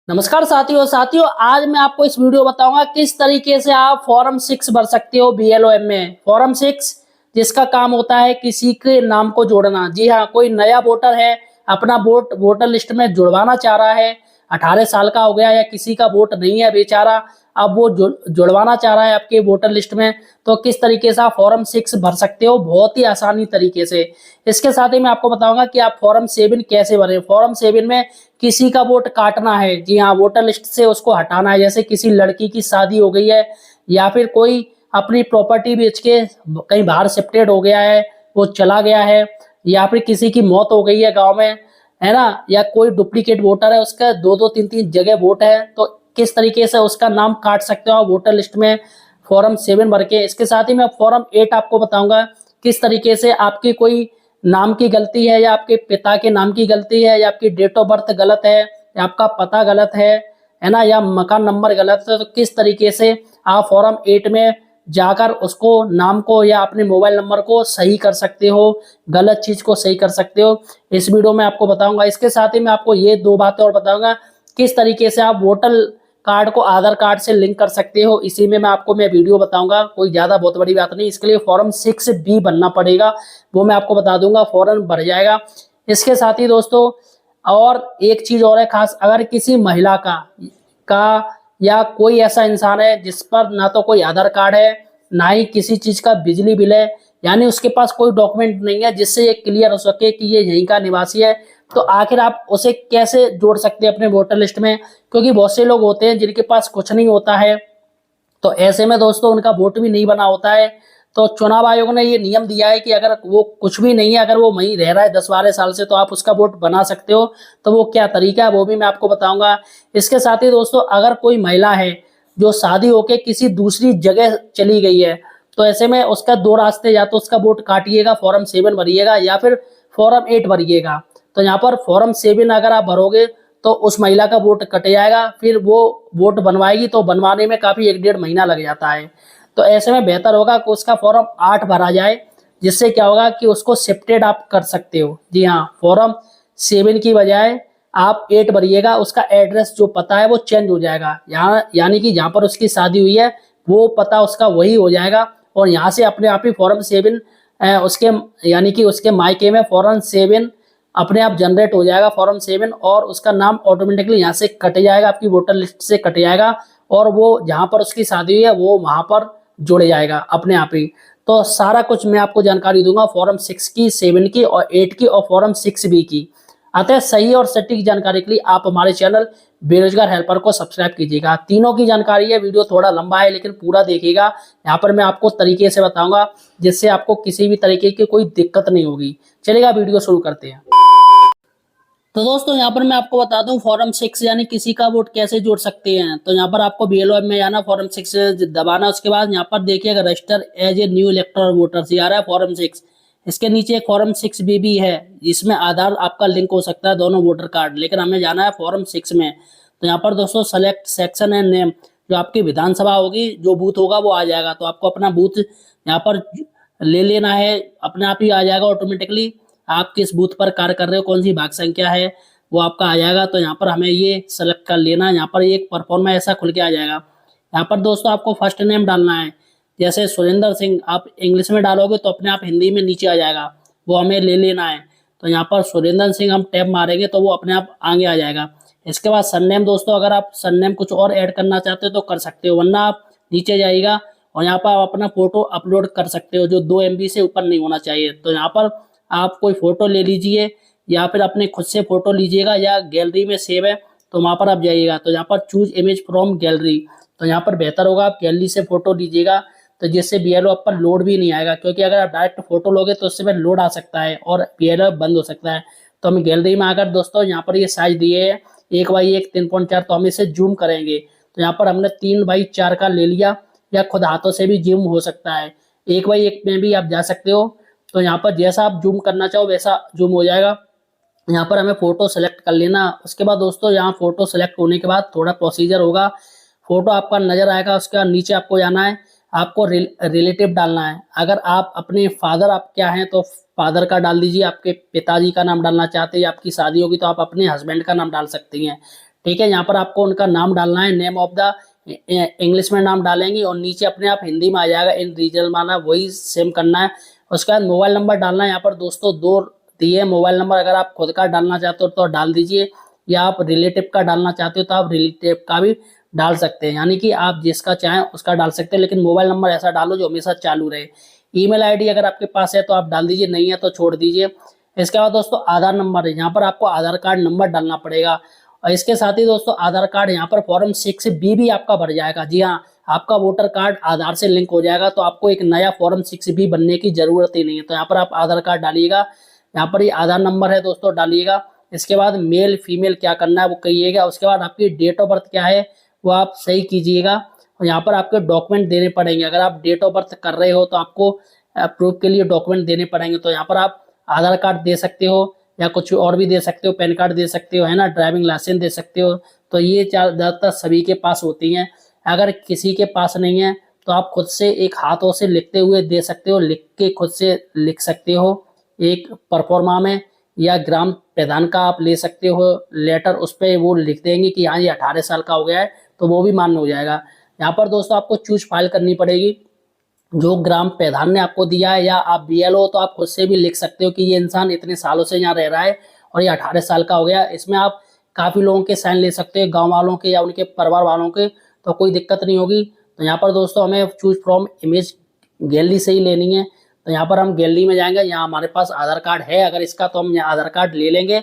नमस्कार साथियों आज मैं आपको इस वीडियो बताऊंगा किस तरीके से आप फॉर्म 6 भर सकते हो बीएलओएम में। फॉर्म 6 जिसका काम होता है किसी के नाम को जोड़ना। जी हाँ, कोई नया वोटर है, अपना वोटर लिस्ट में जुड़वाना चाह रहा है, 18 साल का हो गया या किसी का वोट नहीं है बेचारा, अब वो जुड़वाना चाह रहा है आपके वोटर लिस्ट में, तो किस तरीके से आप फॉर्म 6 भर सकते हो बहुत ही आसानी तरीके से। इसके साथ ही मैं आपको बताऊंगा कि आप फॉर्म 7 कैसे भरें। फॉर्म 7 में किसी का वोट काटना है, जी हाँ, वोटर लिस्ट से उसको हटाना है। जैसे किसी लड़की की शादी हो गई है या फिर कोई अपनी प्रॉपर्टी बेच के कहीं बाहर शिफ्टेड हो गया है, वो चला गया है, या फिर किसी की मौत हो गई है गांव में, है ना, या कोई डुप्लीकेट वोटर है, उसका दो दो तीन तीन जगह वोट है, तो किस तरीके से उसका नाम काट सकते हो आप वोटर लिस्ट में फॉर्म 7 भर के। इसके साथ ही मैं फॉर्म 8 आपको बताऊंगा किस तरीके से आपकी कोई नाम की गलती है, या आपके पिता के नाम की गलती है, या आपकी डेट ऑफ बर्थ गलत है, या आपका पता गलत है ना, या मकान नंबर गलत है, तो किस तरीके से आप फॉर्म 8 में जाकर उसको नाम को या अपने मोबाइल नंबर को सही कर सकते हो, गलत चीज को सही कर सकते हो, इस वीडियो में आपको बताऊंगा। इसके साथ ही मैं आपको ये दो बातें और बताऊंगा किस तरीके से आप वोटर कार्ड को आधार कार्ड से लिंक कर सकते हो, इसी में मैं वीडियो बताऊंगा। कोई ज्यादा बहुत बड़ी बात नहीं, इसके लिए फॉर्म 6 भी बनना पड़ेगा, वो मैं आपको बता दूंगा, फौरन भर जाएगा। इसके साथ ही दोस्तों और एक चीज और है खास, अगर किसी महिला का या कोई ऐसा इंसान है जिस पर ना तो कोई आधार कार्ड है, ना ही किसी चीज का बिजली बिल है, यानी उसके पास कोई डॉक्यूमेंट नहीं है जिससे ये क्लियर हो सके कि ये यहीं का निवासी है, तो आखिर आप उसे कैसे जोड़ सकते हैं अपने वोटर लिस्ट में। क्योंकि बहुत से लोग होते हैं जिनके पास कुछ नहीं होता है, तो ऐसे में दोस्तों उनका वोट भी नहीं बना होता है। तो चुनाव आयोग ने ये नियम दिया है कि अगर वो कुछ भी नहीं है, अगर वो वहीं रह रहा है 10-12 साल से, तो आप उसका वोट बना सकते हो। तो वो क्या तरीका है वो भी मैं आपको बताऊंगा। इसके साथ ही दोस्तों अगर कोई महिला है जो शादी होके किसी दूसरी जगह चली गई है, तो ऐसे में उसका दो रास्ते, या तो उसका वोट काटिएगा, फॉर्म 7 भरिएगा, या फिर फॉर्म 8 भरिएगा। तो यहाँ पर फॉर्म 7 अगर आप भरोगे तो उस महिला का वोट कट जाएगा, फिर वो वोट बनवाएगी तो बनवाने में काफी 1-1.5 महीना लग जाता है। तो ऐसे में बेहतर होगा कि उसका फॉर्म 8 भरा जाए, जिससे क्या होगा कि उसको शिफ्टेड आप कर सकते हो। जी हाँ, फॉर्म 7 की बजाय आप 8 भरिएगा, उसका एड्रेस जो पता है वो चेंज हो जाएगा, यहाँ यानी कि जहाँ पर उसकी शादी हुई है वो पता उसका वही हो जाएगा, और यहाँ से अपने आप ही फॉर्म 7 उसके यानी कि उसके मायके में फॉर्म 7 अपने आप जनरेट हो जाएगा, फॉर्म 7, और उसका नाम ऑटोमेटिकली यहाँ से कट जाएगा, आपकी वोटर लिस्ट से कट जाएगा, और वो जहाँ पर उसकी शादी हुई है वो वहां पर जुड़ जाएगा अपने आप ही। तो सारा कुछ मैं आपको जानकारी दूंगा फॉर्म 6 की, 7 की और 8 की, और फॉर्म 6B की। अतः सही और सटीक जानकारी के लिए आप हमारे चैनल बेरोजगार हेल्पर को सब्सक्राइब कीजिएगा। तीनों की जानकारी है, वीडियो थोड़ा लंबा है लेकिन पूरा देखिएगा। यहाँ पर मैं आपको तरीके से बताऊंगा जिससे आपको किसी भी तरीके की कोई दिक्कत नहीं होगी। चलिएगा वीडियो शुरू करते हैं। तो दोस्तों यहाँ पर मैं आपको बता दूं फॉर्म 6 यानी किसी का वोट कैसे जोड़ सकते हैं। तो यहाँ पर आपको बीएलओ में जाना, फॉर्म 6 दबाना, उसके बाद यहाँ पर देखिएगा register as a new electoral voter से आ रहा है फॉर्म 6। इसके नीचे एक फॉर्म 6B भी है, जिसमें आधार आपका लिंक हो सकता है, दोनों वोटर कार्ड, लेकिन हमें जाना है फॉर्म 6 में। तो यहाँ पर दोस्तों सेलेक्ट सेक्शन एंड नेम, जो आपकी विधानसभा होगी, जो बूथ होगा वो आ जाएगा, तो आपको अपना बूथ यहाँ पर ले लेना है, अपने आप ही आ जाएगा ऑटोमेटिकली। आप किस बूथ पर कार्य कर रहे हो, कौन सी भाग संख्या है, वो आपका आ जाएगा। तो यहाँ पर हमें ये सेलेक्ट कर लेना है। यहाँ पर एक परफॉर्मा ऐसा खुल के आ जाएगा। यहाँ पर दोस्तों आपको फर्स्ट नेम डालना है, जैसे सुरेंद्र सिंह आप इंग्लिश में डालोगे तो अपने आप हिंदी में नीचे आ जाएगा, वो हमें ले लेना है। तो यहाँ पर सुरेंद्र सिंह हम टैब मारेंगे तो वो अपने आप आगे आ जाएगा। इसके बाद सरनेम, दोस्तों अगर आप सरनेम कुछ और ऐड करना चाहते हो तो कर सकते हो, वरना आप नीचे जाइएगा और यहाँ पर आप अपना फोटो अपलोड कर सकते हो, जो 2 MB से ऊपर नहीं होना चाहिए। तो यहाँ पर आप कोई फोटो ले लीजिए, या फिर अपने खुद से फोटो लीजिएगा, या गैलरी में सेव है तो वहां पर आप जाइएगा। तो यहाँ पर चूज इमेज फ्रॉम गैलरी, तो यहाँ पर बेहतर होगा आप गैलरी से फोटो लीजिएगा, तो जिससे बीएलओ आप पर लोड भी नहीं आएगा। क्योंकि अगर आप डायरेक्ट फोटो लोगे तो उससे लोड आ सकता है और बीएलओ बंद हो सकता है। तो हम गैलरी में आकर दोस्तों यहाँ पर ये साइज दिए है 1x1 3.4, तो हम इसे जूम करेंगे। तो यहाँ पर हमने 3x4 का ले लिया, या खुद हाथों से भी जूम हो सकता है, 1x1 में भी आप जा सकते हो। तो यहाँ पर जैसा आप जूम करना चाहो वैसा जूम हो जाएगा। यहाँ पर हमें फोटो सेलेक्ट कर लेना। उसके बाद दोस्तों यहाँ फोटो सेलेक्ट होने के बाद थोड़ा प्रोसीजर होगा, फोटो आपका नजर आएगा, उसके बाद नीचे आपको जाना है, आपको रिलेटिव डालना है। अगर आप अपने फादर आप क्या हैं तो फादर का डाल दीजिए, आपके पिताजी का नाम डालना चाहते हैं, आपकी शादी होगी तो आप अपने हस्बैंड का नाम डाल सकती हैं। ठीक है। यहाँ पर आपको उनका नाम डालना है, नेम ऑफ द, इंग्लिश में नाम डालेंगे और नीचे अपने आप हिंदी में आ जाएगा इन रीजनल माना, वही सेम करना है। उसके बाद मोबाइल नंबर डालना है। यहाँ पर दोस्तों 2 दिए मोबाइल नंबर, अगर आप खुद का डालना चाहते हो तो डाल दीजिए, या आप रिलेटिव का डालना चाहते हो तो आप रिलेटिव का भी डाल सकते हैं, यानी कि आप जिसका चाहें उसका डाल सकते हैं, लेकिन मोबाइल नंबर ऐसा डालो जो हमेशा चालू रहे। ईमेल आईडी अगर आपके पास है तो आप डाल दीजिए, नहीं है तो छोड़ दीजिए। इसके बाद दोस्तों आधार नंबर है, यहाँ पर आपको आधार कार्ड नंबर डालना पड़ेगा। और इसके साथ ही दोस्तों आधार कार्ड यहाँ पर फॉर्म 6B भी आपका भर जाएगा। जी हाँ, आपका वोटर कार्ड आधार से लिंक हो जाएगा, तो आपको एक नया फॉर्म 6B बनने की जरूरत ही नहीं है। तो यहाँ पर आप आधार कार्ड डालिएगा, यहाँ पर ये आधार नंबर है दोस्तों डालिएगा। इसके बाद मेल फीमेल क्या करना है वो कहिएगा। उसके बाद आपकी डेट ऑफ बर्थ क्या है वो आप सही कीजिएगा। और यहाँ पर आपके डॉक्यूमेंट देने पड़ेंगे, अगर आप डेट ऑफ बर्थ कर रहे हो तो आपको प्रूफ के लिए डॉक्यूमेंट देने पड़ेंगे। तो यहाँ पर आप आधार कार्ड दे सकते हो या कुछ और भी दे सकते हो, पैन कार्ड दे सकते हो, है ना, ड्राइविंग लाइसेंस दे सकते हो। तो ये ज़्यादातर सभी के पास होती हैं। अगर किसी के पास नहीं है तो आप खुद से एक हाथों से लिखते हुए दे सकते हो, लिख के खुद से लिख सकते हो एक परफॉर्मा में, या ग्राम प्रधान का आप ले सकते हो लेटर, उस पर वो लिख देंगे कि हाँ ये 18 साल का हो गया है, तो वो भी मान्य हो जाएगा। यहाँ पर दोस्तों आपको चूज फाइल करनी पड़ेगी जो ग्राम प्रधान ने आपको दिया है, या आप BLO तो आप खुद से भी लिख सकते हो कि ये इंसान इतने सालों से यहाँ रह रहा है और ये 18 साल का हो गया। इसमें आप काफ़ी लोगों के साइन ले सकते हो, गांव वालों के या उनके परिवार वालों के, तो कोई दिक्कत नहीं होगी। तो यहाँ पर दोस्तों हमें चूज फ्रॉम इमेज गैलरी से ही लेनी है। तो यहाँ पर हम गैलरी में जाएंगे, यहाँ हमारे पास आधार कार्ड है अगर इसका, तो हम यहाँ आधार कार्ड ले लेंगे,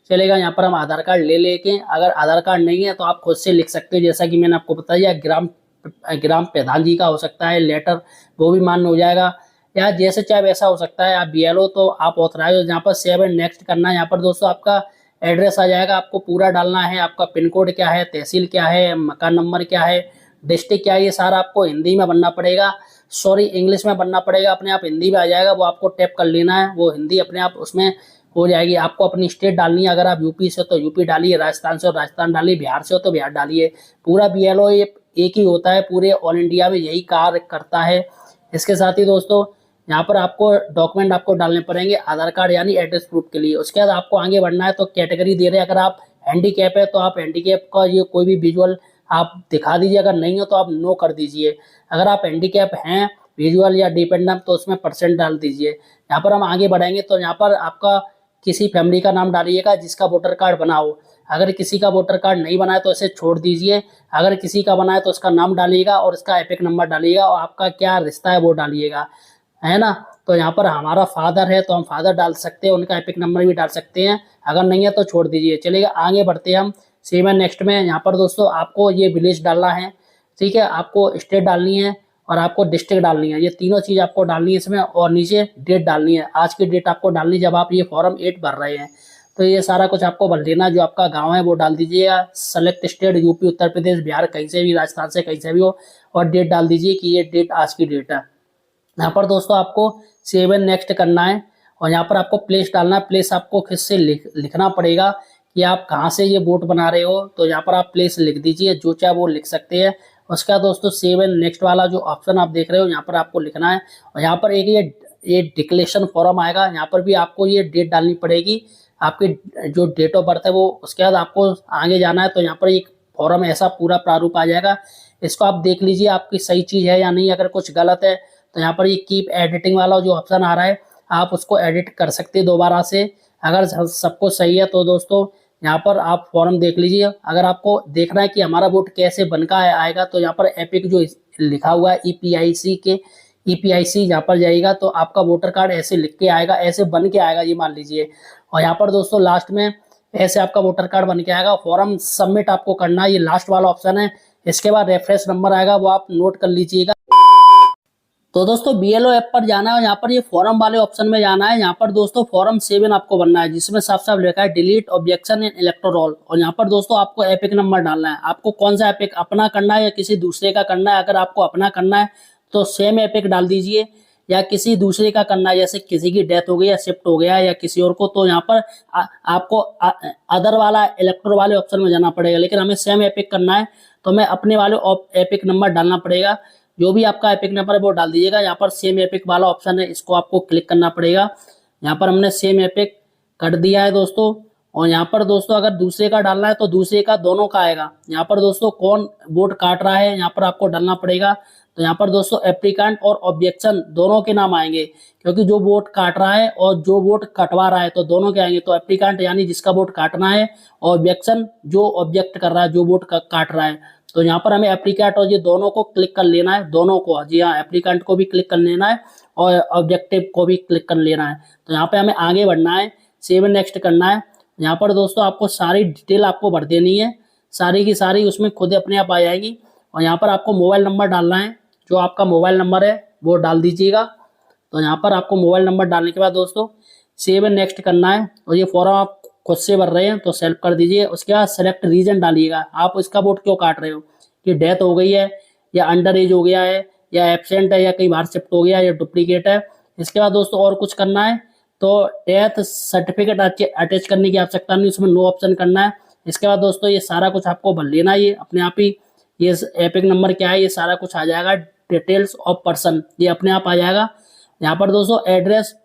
चलेगा। यहाँ पर हम आधार कार्ड ले लेके, अगर आधार कार्ड नहीं है तो आप खुद से लिख सकते हो, जैसा कि मैंने आपको बताया, ग्राम प्रधान जी का हो सकता है लेटर, वो भी मान्य हो जाएगा, या जैसे चाहे वैसा हो सकता है। आप BLO तो आप ऑथराइज हो। यहाँ पर सेव एंड नेक्स्ट करना है। यहाँ पर दोस्तों आपका एड्रेस आ जाएगा, आपको पूरा डालना है, आपका पिन कोड क्या है, तहसील क्या है, मकान नंबर क्या है, डिस्ट्रिक्ट क्या है, ये सारा आपको हिंदी में बनना पड़ेगा, सॉरी इंग्लिश में बनना पड़ेगा, अपने आप हिंदी में आ जाएगा, वो आपको टैप कर लेना है, वो हिंदी अपने आप उसमें हो जाएगी। आपको अपनी स्टेट डालनी है, अगर आप यूपी से हो तो यूपी डालिए, राजस्थान से हो राजस्थान डालिए, बिहार से हो तो बिहार डालिए। पूरा BLO ये एक ही होता है, पूरे ऑल इंडिया में यही कार्य करता है। इसके साथ ही दोस्तों यहाँ पर आपको डॉक्यूमेंट आपको डालने पड़ेंगे, आधार कार्ड यानी एड्रेस प्रूफ के लिए। उसके बाद आपको आगे बढ़ना है, तो कैटेगरी दे रहे हैं, अगर आप हैंडीकैप है तो आप हैंडीकैप का ये कोई भी विजुअल आप दिखा दीजिए, अगर नहीं हो तो आप नो कर दीजिए। अगर आप हैंडीकैप हैं विजुअल या डिपेंडेंट तो उसमें % डाल दीजिए। यहाँ पर हम आगे बढ़ेंगे, तो यहाँ पर आपका किसी फैमिली का नाम डालिएगा जिसका वोटर कार्ड बना हो। अगर किसी का वोटर कार्ड नहीं बना है तो इसे छोड़ दीजिए, अगर किसी का बना है तो उसका नाम डालिएगा और इसका एपिक नंबर डालिएगा, और आपका क्या रिश्ता है वो डालिएगा, है ना। तो यहाँ पर हमारा फादर है तो हम फादर डाल सकते हैं, उनका एपिक नंबर भी डाल सकते हैं, अगर नहीं है तो छोड़ दीजिए। चलिएगा आगे बढ़ते हैं हम सेम एंड नेक्स्ट में। यहाँ पर दोस्तों आपको ये विलेज डालना है, ठीक है, आपको स्टेट डालनी है और आपको डिस्ट्रिक्ट डालनी है, ये तीनों चीज़ आपको डालनी है इसमें, और नीचे डेट डालनी है, आज की डेट आपको डालनी है जब आप ये फॉर्म 8 भर रहे हैं। तो ये सारा कुछ आपको भर लेना, जो आपका गांव है वो डाल दीजिएगा, select state UP Uttar Pradesh Bihar कहीं से भी, राजस्थान से कहीं से भी हो, और डेट डाल दीजिए कि ये डेट आज की डेट है। यहाँ पर दोस्तों आपको सेव एंड नेक्स्ट करना है, और यहाँ पर आपको प्लेस डालना है। प्लेस आपको खुद से लिखना पड़ेगा कि आप कहाँ से ये वोट बना रहे हो, तो यहाँ पर आप प्लेस लिख दीजिए, जो चाहे वो लिख सकते हैं। उसका दोस्तों सेव एंड नेक्स्ट वाला जो ऑप्शन आप देख रहे हो यहाँ पर आपको लिखना है, और यहाँ पर एक ये डिक्लेरेशन फॉर्म आएगा, यहाँ पर भी आपको ये डेट डालनी पड़ेगी, आपकी जो डेट ऑफ बर्थ है वो। उसके बाद आपको आगे जाना है, तो यहाँ पर एक फॉर्म ऐसा पूरा प्रारूप आ जाएगा, इसको आप देख लीजिए आपकी सही चीज़ है या नहीं। अगर कुछ गलत है तो यहाँ पर ये कीप एडिटिंग वाला जो ऑप्शन आ रहा है, आप उसको एडिट कर सकते हैं दोबारा से। अगर सब कुछ सही है तो दोस्तों यहाँ पर आप फॉर्म देख लीजिए। अगर आपको देखना है कि हमारा वोट कैसे बनकर आएगा, तो यहाँ पर एपिक जो लिखा हुआ है EPIC यहाँ पर जाइएगा, तो आपका वोटर कार्ड ऐसे लिख के आएगा, ऐसे बन के आएगा, ये मान लीजिए। और यहाँ पर दोस्तों लास्ट में ऐसे आपका वोटर कार्ड बन के आएगा। फॉर्म सबमिट आपको करना है, ये लास्ट वाला ऑप्शन है। इसके बाद रेफरेंस नंबर आएगा, वो आप नोट कर लीजिएगा। तो दोस्तों BLO ऐप पर जाना है, यहाँ पर ये फॉर्म वाले ऑप्शन में जाना है। यहाँ पर दोस्तों फॉर्म 7 आपको बनना है, जिसमें साफ साफ लिखा है डिलीट ऑब्जेक्शन इन इलेक्टोरल। और यहाँ पर दोस्तों आपको एपिक नंबर डालना है। आपको कौन सा एपिक, अपना करना है या किसी दूसरे का करना है। अगर आपको अपना करना है तो सेम एपिक डाल दीजिए, या किसी दूसरे का करना है, जैसे किसी की डेथ हो गई या शिफ्ट हो गया या किसी और को, तो यहाँ पर आपको अदर वाला इलेक्टोर वाले ऑप्शन में जाना पड़ेगा। लेकिन हमें सेम एपिक करना है तो हमें अपने वाले एपिक नंबर डालना पड़ेगा। जो भी आपका एपिक नंबर है वो डाल दीजिएगा। यहाँ पर सेम एपिक वाला ऑप्शन है, इसको आपको क्लिक करना पड़ेगा। यहाँ पर हमने सेम एपिक कर दिया है दोस्तों, और यहाँ पर दोस्तों अगर दूसरे का डालना है तो दूसरे का दोनों का आएगा। यहाँ पर दोस्तों कौन वोट काट रहा है यहाँ पर आपको डालना पड़ेगा। तो यहाँ पर दोस्तों एप्लीकेंट और ऑब्जेक्शन दोनों के नाम आएंगे, क्योंकि जो वोट काट रहा है और जो वोट कटवा रहा है तो दोनों के आएंगे। तो एप्लीकेंट यानी जिसका वोट काटना है, और ऑब्जेक्शन जो ऑब्जेक्ट कर रहा है, जो वोट काट रहा है। तो यहाँ पर हमें एप्लीकेंट और ये दोनों को क्लिक कर लेना है, दोनों को। जी हाँ, एप्लीकेंट को भी क्लिक कर लेना है और ऑब्जेक्टिव को भी क्लिक कर लेना है। तो यहाँ पे हमें आगे बढ़ना है, सेव एंड नेक्स्ट करना है। यहाँ पर दोस्तों आपको सारी डिटेल आपको भर देनी है, सारी की सारी उसमें खुद अपने आप आ जाएगी। और यहाँ पर आपको मोबाइल नंबर डालना है, जो आपका मोबाइल नंबर है वो डाल दीजिएगा। तो यहाँ पर आपको मोबाइल नंबर डालने के बाद दोस्तों सेव एंड नेक्स्ट करना है। और ये फॉर्म आप खुद से भर रहे हैं तो सेल्फ कर दीजिए। उसके बाद सेलेक्ट रीजन डालिएगा, आप इसका वोट क्यों काट रहे हो, कि डेथ हो गई है या अंडर एज हो गया है या एब्सेंट है या कहीं बाहर शिफ्ट हो गया या डुप्लीकेट है। इसके बाद दोस्तों और कुछ करना है तो डेथ सर्टिफिकेट अटैच करने की आवश्यकता नहीं, उसमें नो ऑप्शन करना है। इसके बाद दोस्तों ये सारा कुछ आपको भर लेना है, ये अपने आप ही। ये एपिक नंबर क्या है ये सारा कुछ आ जाएगा, डिटेल्स ऑफ पर्सन ये अपने आप आ जाएगा। यहाँ पर दोस्तों एड्रेस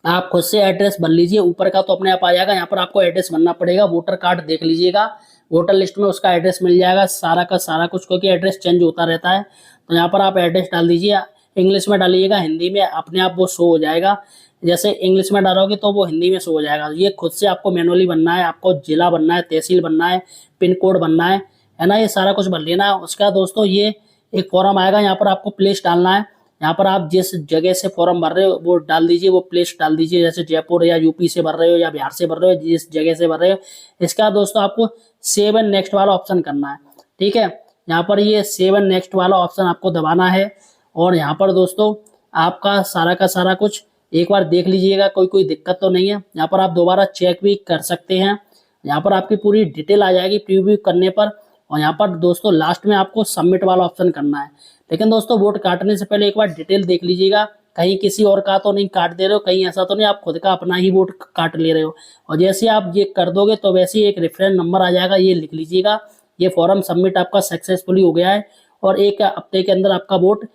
आप खुद से एड्रेस भर लीजिए, ऊपर का तो अपने आप आ जाएगा। यहाँ पर आपको एड्रेस भरना पड़ेगा, वोटर कार्ड देख लीजिएगा, वोटर लिस्ट में उसका एड्रेस मिल जाएगा सारा का सारा कुछ, क्योंकि एड्रेस चेंज होता रहता है। तो यहाँ पर आप एड्रेस डाल दीजिए, इंग्लिश में डालिएगा, हिंदी में अपने आप वो शो हो जाएगा। जैसे इंग्लिश में डालोगे तो वो हिंदी में शो हो जाएगा। ये खुद से आपको मैनुअली बनना है, आपको जिला बनना है, तहसील बनना है, पिन कोड बनना है ना, ये सारा कुछ भर लेना है। उसका दोस्तों ये एक फॉर्म आएगा, यहाँ पर आपको प्लेस डालना है। यहाँ पर आप जिस जगह से फॉर्म भर रहे हो वो डाल दीजिए, वो प्लेस डाल दीजिए। जैसे जयपुर या यूपी से भर रहे हो या बिहार से भर रहे हो, जिस जगह से भर रहे हो। इसका दोस्तों आपको सेव एंड नेक्स्ट वाला ऑप्शन करना है, ठीक है। यहाँ पर ये सेव एंड नेक्स्ट वाला ऑप्शन आपको दबाना है। और यहाँ पर दोस्तों आपका सारा का सारा कुछ एक बार देख लीजिएगा, कोई दिक्कत तो नहीं है। यहाँ पर आप दोबारा चेक भी कर सकते हैं, यहाँ पर आपकी पूरी डिटेल आ जाएगी प्रीव्यू करने पर। और यहाँ पर दोस्तों लास्ट में आपको सबमिट वाला ऑप्शन करना है। लेकिन दोस्तों वोट काटने से पहले एक बार डिटेल देख लीजिएगा, कहीं किसी और का तो नहीं काट दे रहे हो, कहीं ऐसा तो नहीं आप खुद का अपना ही वोट काट ले रहे हो। और जैसे आप ये कर दोगे तो वैसे ही एक रेफरेंस नंबर आ जाएगा, ये लिख लीजिएगा। ये फॉर्म सबमिट आपका सक्सेसफुली हो गया है और एक हफ्ते के अंदर आपका वोट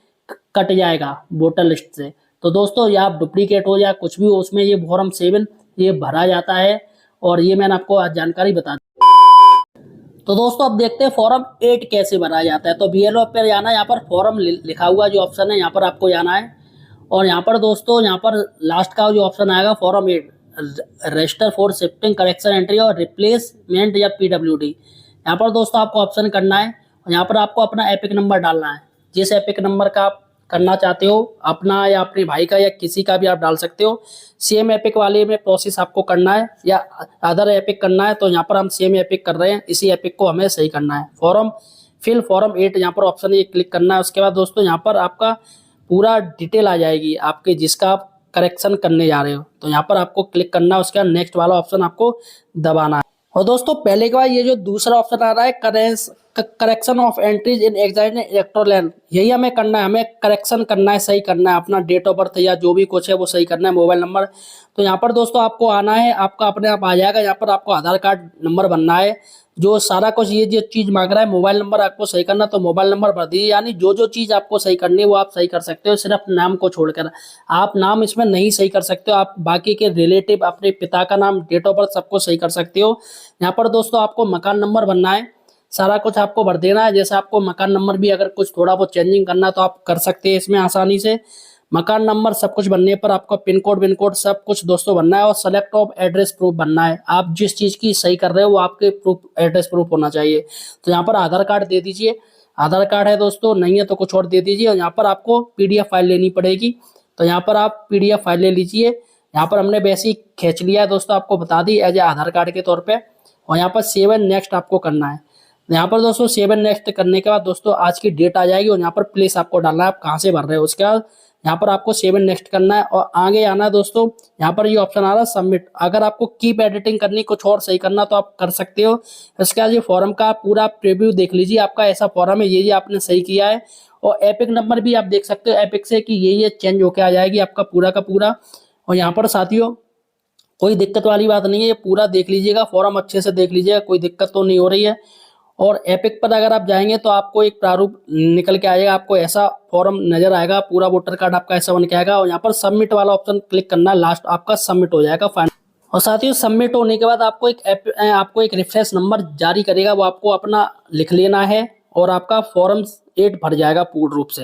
कट जाएगा वोटर लिस्ट से। तो दोस्तों या आप डुप्लीकेट हो या कुछ भी हो, उसमें ये फॉर्म 7 ये भरा जाता है। और ये मैंने आपको आज जानकारी बता दी। तो दोस्तों अब देखते हैं फॉर्म 8 कैसे भरा जाता है। तो BLO पर जाना है, यहाँ पर फॉर्म लिखा हुआ जो ऑप्शन है यहाँ पर आपको जाना है। और यहाँ पर दोस्तों यहाँ पर लास्ट का जो ऑप्शन आएगा form 8 register for shifting correction entry और रिप्लेसमेंट या PWD। यहाँ पर दोस्तों आपको ऑप्शन करना है और यहाँ पर आपको अपना एपिक नंबर डालना है। जिस एपिक नंबर का आप करना चाहते हो, अपना या अपने भाई का या किसी का भी आप डाल सकते हो। सेम एपिक वाले में प्रोसेस आपको करना है या अदर एपिक करना है। तो यहाँ पर हम सेम एपिक कर रहे हैं, इसी एपिक को हमें सही करना है। फॉर्म 8 यहाँ पर ऑप्शन ये क्लिक करना है। उसके बाद दोस्तों यहाँ पर आपका पूरा डिटेल आ जाएगी आपके, जिसका आप करेक्शन करने जा रहे हो। तो यहाँ पर आपको क्लिक करना है, उसके बाद नेक्स्ट वाला ऑप्शन आपको दबाना है। और दोस्तों पहले के बाद ये जो दूसरा ऑप्शन आ रहा है correction of entries in excite electoral land, यही हमें करना है। हमें करेक्शन करना है, सही करना है, अपना डेट ऑफ बर्थ या जो भी कुछ है वो सही करना है, मोबाइल नंबर। तो यहाँ पर दोस्तों आपको आना है, आपका अपने आप आ जाएगा। यहाँ पर आपको आधार कार्ड नंबर बनना है, जो सारा कुछ ये जो चीज़ मांग रहा है मोबाइल नंबर आपको सही करना, तो मोबाइल नंबर भर दीजिए। यानी जो चीज़ आपको सही करनी है वो आप सही कर सकते हो, सिर्फ नाम को छोड़कर। आप नाम इसमें नहीं सही कर सकते हो, आप बाकी के रिलेटिव अपने पिता का नाम, डेट ऑफ बर्थ सबको सही कर सकते हो। यहाँ पर दोस्तों आपको मकान नंबर भरना है, सारा कुछ आपको भर देना है। जैसे आपको मकान नंबर भी अगर कुछ थोड़ा बहुत चेंजिंग करना तो आप कर सकते हैं इसमें आसानी से। मकान नंबर सब कुछ बनने पर आपका पिन कोड सब कुछ दोस्तों बनना है। और सेलेक्ट ऑफ एड्रेस प्रूफ बनना है, आप जिस चीज़ की सही कर रहे हो वो आपके एड्रेस प्रूफ होना चाहिए। तो यहाँ पर आधार कार्ड दे दीजिए, आधार कार्ड है दोस्तों, नहीं है तो कुछ और दे दीजिए। और यहाँ पर आपको PDF फाइल लेनी पड़ेगी, तो यहाँ पर आप PDF फाइल ले लीजिए। यहाँ पर हमने वैसे ही खींच लिया है दोस्तों, आपको बता दी एज ए आधार कार्ड के तौर पर। और यहाँ पर सेव एंड नेक्स्ट आपको करना है। यहाँ पर दोस्तों सेव एंड नेक्स्ट करने के बाद दोस्तों आज की डेट आ जाएगी और यहाँ पर प्लेस आपको डालना है, आप कहाँ से भर रहे हो। उसके बाद यहाँ पर आपको सेव एंड नेक्स्ट करना है और आगे आना है दोस्तों। यहाँ पर ये ऑप्शन आ रहा है सबमिट। अगर आपको कीप एडिटिंग करनी, कुछ और सही करना तो आप कर सकते हो। इसके बाद ये फॉर्म का पूरा प्रीव्यू देख लीजिए, आपका ऐसा फॉर्म है, ये आपने सही किया है। और एपिक नंबर भी आप देख सकते हो एपिक से कि ये चेंज होके आ जाएगी आपका पूरा का पूरा। और यहाँ पर साथियों कोई दिक्कत वाली बात नहीं है, ये पूरा देख लीजिएगा, फॉर्म अच्छे से देख लीजिएगा, कोई दिक्कत तो नहीं हो रही है। और एपिक पर अगर आप जाएंगे तो आपको एक प्रारूप निकल के आएगा, आपको ऐसा फॉर्म नजर आएगा, पूरा वोटर कार्ड आपका ऐसा बन के आएगा। और यहाँ पर सबमिट वाला ऑप्शन क्लिक करना है, लास्ट आपका सबमिट हो जाएगा फाइनल। और साथियों सबमिट होने के बाद आपको एक रेफरेंस नंबर जारी करेगा, वो आपको अपना लिख लेना है और आपका फॉर्म 8 भर जाएगा पूर्ण रूप से।